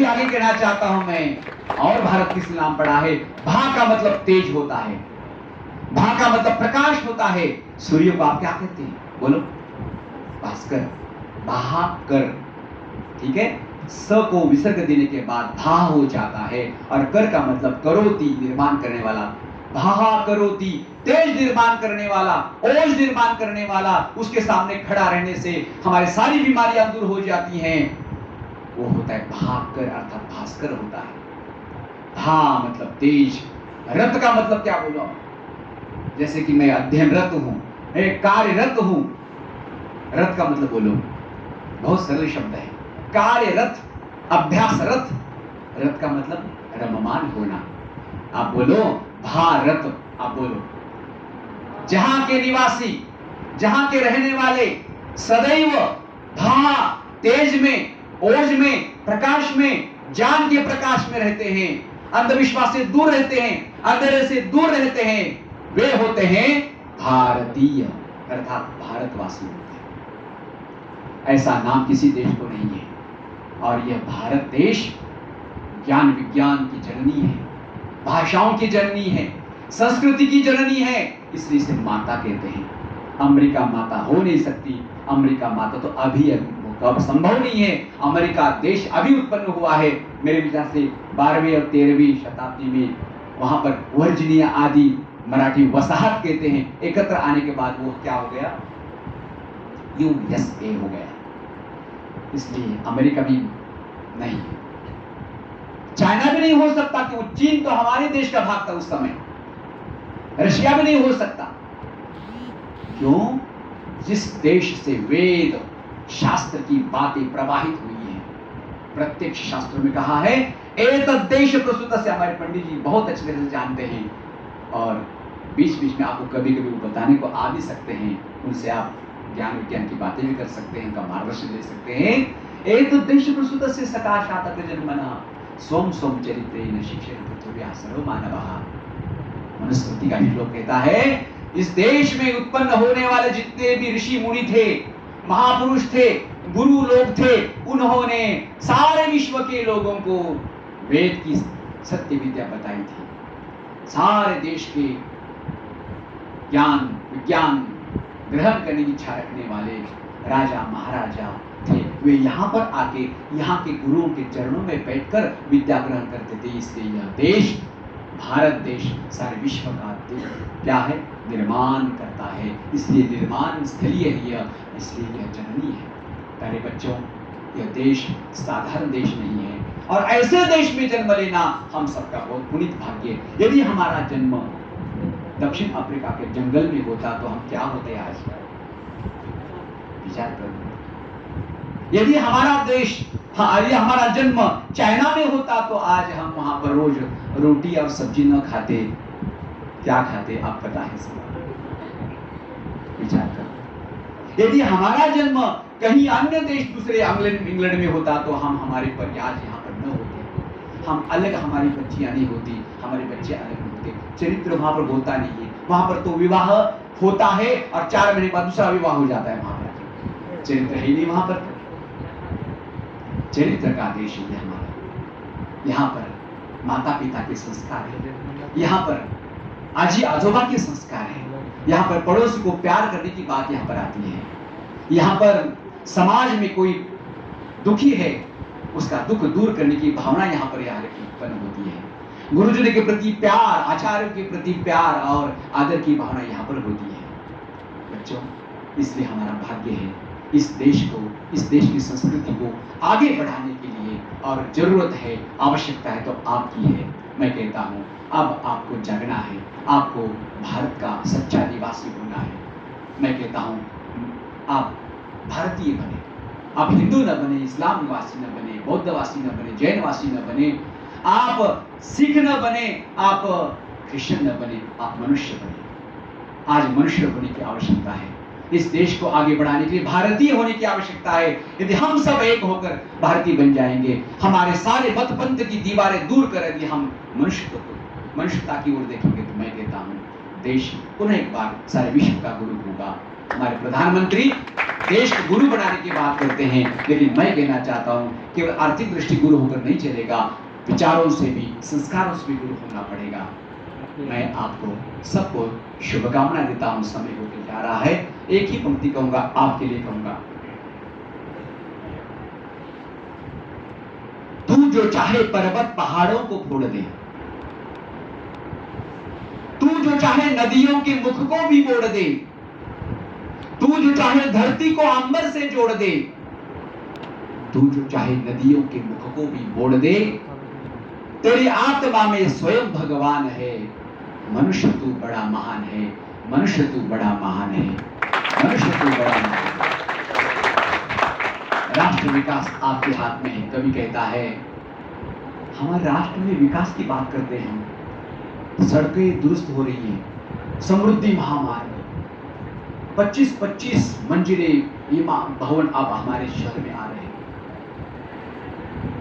भी आगे कहना चाहता हूं मैं, और भारत किस नाम पड़ा है। भा का मतलब तेज होता है, भा का मतलब प्रकाश होता है। सूर्य को आप क्या कहते हैं, बोलो? भास्कर, भाकर, ठीक है। स को विसर्ग देने के बाद भा हो जाता है, और कर का मतलब करोति, निर्माण करने वाला। भाहा करोति, तेज निर्माण करने वाला, ओज निर्माण करने वाला, उसके सामने खड़ा रहने से हमारी सारी बीमारियां दूर हो जाती हैं। वो होता है भाकर, अर्थात भास्कर होता है। भा मतलब तेज, रत का मतलब क्या बोलो? जैसे कि मैं अध्ययनरत हूं, कार्यरत हूं। रत का मतलब बोलो, बहुत सरल शब्द है। कार्यरत, अभ्यासरत। रत का मतलब रममान होना। आप बोलो भारत, आप बोलो। जहां के निवासी, जहां के रहने वाले सदैव भा, तेज में, ओज में, प्रकाश में, ज्ञान के प्रकाश में रहते हैं, अंधविश्वास से दूर रहते हैं, अंधेरे से दूर रहते हैं, वे होते हैं भारतीय, अर्थात भारतवासी होते हैं। ऐसा नाम किसी देश को नहीं है। और यह भारत देश ज्ञान विज्ञान की जननी है, भाषाओं की जननी है, संस्कृति की जननी है, इसलिए इसे माता कहते हैं। अमेरिका माता हो नहीं सकती, अमेरिका माता तो अभी कब संभव नहीं है। अमेरिका देश अभी उत्पन्न हुआ है, मेरे विचार से 12वीं और 13वीं शताब्दी में। वहां पर वर्जिनिया आदि मराठी वसाहत कहते हैं, एकत्र आने के बाद वो क्या हो गया, यूएसए हो गया। इसलिए अमेरिका भी नहीं, चाइना भी नहीं हो सकता, कि वो चीन तो हमारे देश का भाग था उस समय, रशिया भी नहीं हो सकता। क्यों? जिस देश से वेद शास्त्र की बातें प्रवाहित हुई हैं, प्रत्यक्ष शास्त्रों में कहा है एतद् देश प्रस्तुत से, हमारे पंडित जी बहुत अच्छे तरह से जानते हैं, और बीच बीच में आपको कभी कभी वो बताने को आ भी सकते हैं, उनसे आप ज्ञान विज्ञान की बातें भी कर सकते हैं, उनका मार्गदर्शन ले सकते हैं। एतद् देश प्रस्तुत से सकाशात जन्मना स्वम स्वम चरित्रेण शिक्षेण पृथिव्याः सर्व मानवः। मनुस्मृति का श्लोक कहता है, इस देश में उत्पन्न होने वाले जितने भी ऋषि मुनि थे, महापुरुष थे, गुरु लोग थे, उन्होंने सारे विश्व के लोगों को वेद की सत्य विद्या बताई थी। सारे देश के ज्ञान विज्ञान ग्रहण करने की इच्छा रखने वाले राजा महाराजा थे, वे यहाँ पर आके यहाँ के गुरुओं के चरणों में बैठकर विद्या ग्रहण करते थे। इसलिए यह देश, भारत देश, सारे विश्व का क्या है, निर्माण करता है। इसलिए निर्माण स्थलीय है यह, इसलिए यह जननी है। प्यारे बच्चों, यह देश साधारण देश नहीं है, और ऐसे देश में जन्म लेना हम सबका बहुत पुनीत भाग्य। यदि हमारा जन्म दक्षिण अफ्रीका के जंगल में होता तो हम क्या होते आज, विचार करो। यदि हमारा देश, यदि हमारा जन्म चाइना में होता तो आज हम वहां पर रोज रोटी और सब्जी न खाते, क्या खाते आप पता है सब, विचार करो। यदि हमारा जन्म कहीं अन्य देश, दूसरे इंग्लैंड में होता तो हम हमारे परिवार यहाँ पर न होते, हम अलग, हमारी बच्चियां नहीं होती, हमारे बच्चे अलग होते, चरित्र वहां पर होता नहीं है। वहां पर तो विवाह होता है और 4 महीने बाद दूसरा विवाह हो जाता है, वहां पर चरित्र है नहीं। वहां पर चरित्र का देश है हमारा। यहाँ पर माता पिता के संस्कार है, यहाँ पर आजी आजोबा के संस्कार है, यहाँ पर पड़ोस को प्यार करने की बात यहाँ पर आती है। यहाँ पर समाज में कोई दुखी है, उसका दुख दूर करने की भावना यहाँ पर उत्पन्न होती है। गुरुजन के प्रति प्यार, आचार्य के प्रति प्यार और आदर की भावना यहाँ पर होती है। बच्चों, इसलिए हमारा भाग्य है इस देश को, इस देश की संस्कृति को आगे बढ़ाने के लिए, और जरूरत है, आवश्यकता है तो आपकी है। मैं कहता हूँ अब आपको जागना है, आपको भारत का सच्चा निवासी होना है। मैं कहता हूँ आप भारतीय बने, आप हिंदू न बने, इस्लाम निवासी न बने, बौद्धवासी न बने, जैनवासी न बने, आप सिख न बने, आप क्रिश्चियन न बने, आप मनुष्य बने। आज मनुष्य होने की आवश्यकता है। इस देश को आगे बढ़ाने के लिए भारतीय होने की आवश्यकता है। यदि हम सब एक होकर भारतीय बन जाएंगे, हमारे सारे मत पंथ की दीवारें दूर कर यदि हम मनुष्यता की ओर देखेंगे, तो मैं कहता हूँ देश पुनः एक बार सारे विश्व का गुरु होगा। हमारे प्रधानमंत्री देश को गुरु बनाने की बात करते हैं, लेकिन मैं कहना चाहता हूं केवल आर्थिक दृष्टि गुरु होकर नहीं चलेगा, विचारों से भी, संस्कारों से भी गुरु होना पड़ेगा। मैं आपको सबको शुभकामनाएं देता हूं। समय होते जा रहा है, एक ही पंक्ति कहूंगा, आपके लिए कहूंगा। तू जो चाहे पर्वत पहाड़ों को फोड़ दे, तू जो चाहे नदियों के मुख को भी मोड़ दे, तू जो चाहे धरती को अंबर से जोड़ दे, तू जो चाहे नदियों के मुख को भी मोड़ दे, तेरी आत्मा में स्वयं भगवान है। मनुष्य तू बड़ा महान है, मनुष्य तू बड़ा महान है, मनुष्य तू बड़ा महान है। राष्ट्र विकास आपके हाथ में है। कवि कहता है, हमारे राष्ट्र में विकास की बात करते हैं, सड़कें दुरुस्त हो रही हैं, समृद्धि महामार्ग, 25-25 मंजिले इमाम भवन अब हमारे शहर में आ रहे हैं,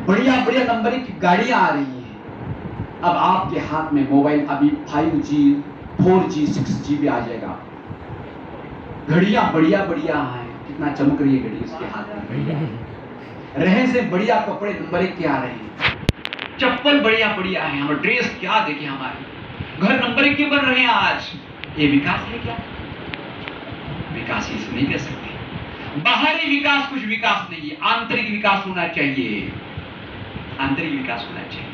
बढ़िया बढ़िया नंबर की गाड़ियां आ रही हैं। अब आपके हाथ में मोबाइल, अभी 5G 4G 6G भी आ जाएगा। घड़ियां बढ़िया बढ़िया हैं, कितना चमक रही है घड़ी उसके हाथ में। रहे से बढ़िया कपड़े नंबर 1 के आ रहे हैं, चप्पल बढ़िया बढ़िया है, हम ड्रेस क्या देखें, हमारे घर नंबर 1 के बन रहे हैं आज। ये विकास है क्या? विकास इसे नहीं कह सकते। बाहरी विकास कुछ विकास नहीं है, आंतरिक विकास होना चाहिए, आंतरिक विकास होना चाहिए।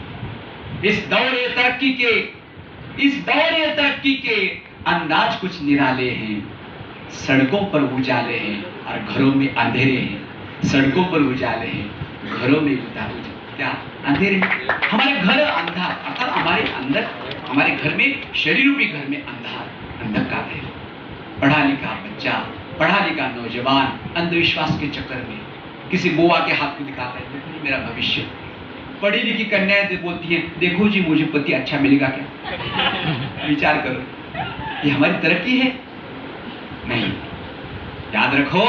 इस दौरे तरक्की के अंदाज कुछ निराले हैं। सड़कों पर उजाले हैं और घरों में अंधेरे हैं। सड़कों पर उजाले हैं, घरों में क्या अंधेरे हैं। हमारे घर अंधार, अर्थात हमारे अंदर, हमारे घर में, शरीर रूपी घर में अंधकार है। पढ़ा लिखा बच्चा, पढ़ा लिखा नौजवान अंधविश्वास के चक्कर में किसी बुआ के हाथ में दिखाता है, देखो मेरा भविष्य। पढ़ी लिखी कन्याएं बोलती हैं, देखो जी मुझे पति अच्छा मिलेगा क्या? विचार करो, ये हमारी तरक्की है? नहीं। याद रखो,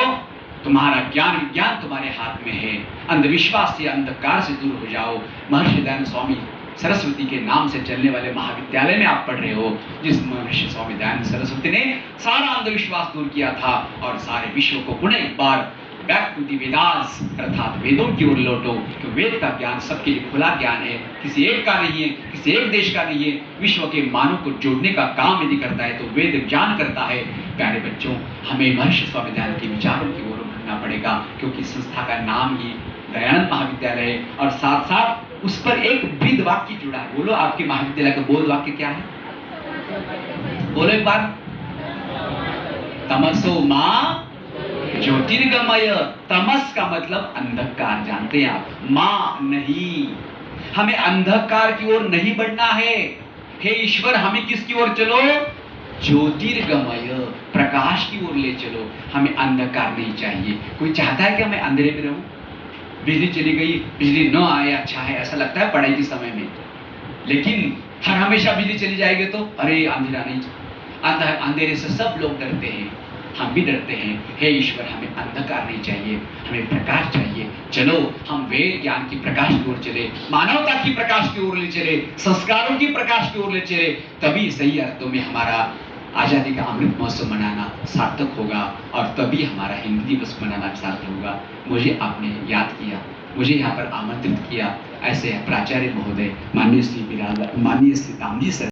तुम्हारा ज्ञान विज्ञान तुम्हारे हाथ में है। अंधविश्वास से, अंधकार से दूर हो जाओ। महर्षि दयानंद स्वामी सरस्वती के नाम से चलने वाले महाविद्यालय में आप पढ़ रहे हो, जिस महर्षि स्वामी दयानंद सरस्वती ने सारा अंधविश्वास दूर किया था और सारे विश्व को पुनः एक बार बैक टू दी वेदास, अर्थात वेदों की ओर लौटो। तो वेद का ज्ञान सबके लिए खुला ज्ञान है, किसी एक का नहीं है, किसी एक देश का नहीं है। विश्व के मानव को जोड़ने का काम यदि करता है तो वेद ज्ञान करता है। प्यारे बच्चों, हमें महर्षि स्वामी दयानंद के विचारों की ओर बढ़ना पड़ेगा, क्योंकि संस्था का नाम ही दयानंद महाविद्यालय है और साथ साथ उस पर एक ब्रीद वाक्य जुड़ा है। बोलो, आपके महाविद्यालय का बोध वाक्य क्या है? बोलो एक बार। तमसो मां ज्योतिर्गमय। तमस का मतलब अंधकार, जानते हैं आप? मां नहीं, हमें अंधकार की ओर नहीं बढ़ना है। हे ईश्वर, हमें किसकी ओर चलो? ज्योतिर्गमय, प्रकाश की ओर ले चलो। हमें अंधकार नहीं चाहिए। कोई चाहता है कि मैं अंधेरे में रहूं? बिजली चली गई, बिजली न आए अच्छा है, ऐसा लगता है पढ़ाई के समय में। लेकिन हर हमेशा बिजली चली जाएगी तो अरे अंधेरा नहीं, अंधेरे से सब लोग डरते हैं, हम भी डरते हैं। हे ईश्वर, हमें अंधकार नहीं चाहिए, हमें प्रकाश चाहिए। चलो हम वेद ज्ञान की प्रकाश की ओर चले, मानवता की प्रकाश की ओर ले चले, संस्कारों की प्रकाश की ओर ले चले। तभी सही अर्थों में हमारा आजादी का अमृत महोत्सव मनाना सार्थक होगा और तभी हमारा हिंदी दिवस मनाना सार्थक होगा। मुझे आपने याद किया, मुझे यहाँ पर आमंत्रित किया, ऐसे प्राचार्य महोदय, माननीय श्री दामजी सर